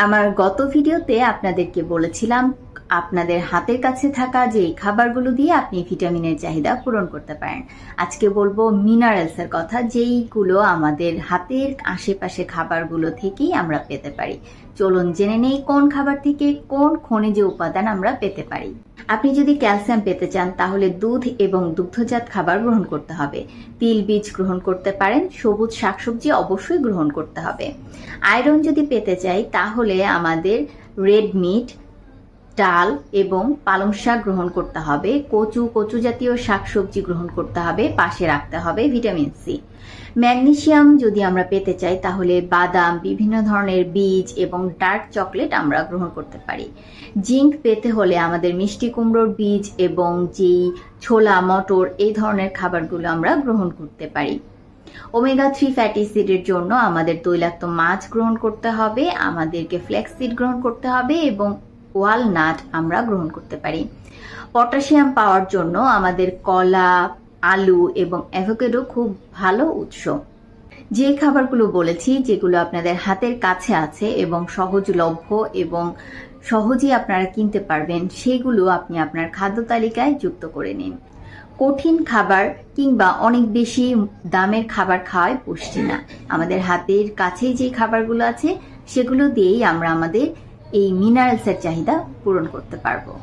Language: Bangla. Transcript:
আমার গত ভিডিওতে আপনাদেরকে বলেছিলাম আপনাদের হাতের কাছে থাকা যে খাবারগুলো দিয়ে আপনি ভিটামিনের চাহিদা পূরণ করতে পারেন। আজকে বলবো মিনারেলসের কথা, যেইগুলো আমাদের হাতের আশেপাশে খাবারগুলো থেকেই আমরা পেতে পারি। চলুন জেনে নেই কোন খাবার থেকে কোন খনিজ উপাদান আমরা পেতে পারি। আপনি যদি ক্যালসিয়াম পেতে চান তাহলে দুধ এবং দুগ্ধজাত খাবার গ্রহণ করতে হবে। তিল বীজ গ্রহণ করতে পারেন, সবুজ শাকসবজি অবশ্যই গ্রহণ করতে হবে। আয়রন যদি পেতে চাই তাহলে আমাদের রেড মিট, ডাল এবং পালং শাক গ্রহণ করতে হবে। কচু জাতীয় শাকসবজি গ্রহণ করতে হবে, পাশে রাখতে হবে ভিটামিন সি। ম্যাগনেসিয়াম যদি আমরা পেতে চাই তাহলে বাদাম, বিভিন্ন ধরনের বীজ এবং ডার্ক চকলেট আমরা গ্রহণ করতে পারি। জিঙ্ক পেতে হলে আমাদের মিষ্টি কুমড়োর বীজ এবং যেই ছোলা, মটর এই ধরনের খাবারগুলো আমরা গ্রহণ করতে পারি। ওমেগা 3 ফ্যাটি অ্যাসিডের জন্য আমাদের তৈলাক্ত মাছ গ্রহণ করতে হবে, আমাদেরকে ফ্ল্যাক্স সিড গ্রহণ করতে হবে এবং ওয়ালনাট আমরা গ্রহণ করতে পারি। পটাশিয়াম পাওয়ার জন্য আমাদের কলা, আলু এবং অ্যাভোকাডো খুব ভালো উৎস। যে খাবারগুলো বলেছি যেগুলো আপনাদের হাতের কাছে আছে এবং সহজলভ্য এবং সহজেই আপনারা কিনতে পারবেন, সেগুলো আপনি আপনার খাদ্য তালিকায় যুক্ত করে নিন। কঠিন খাবার কিংবা অনেক বেশি দামের খাবার খাওয়াই পুষ্টি না। আমাদের হাতের কাছেই যে খাবারগুলো আছে সেগুলো দিয়েই আমরা আমাদের এই মিনারেলসের চাহিদা পূরণ করতে পারবো।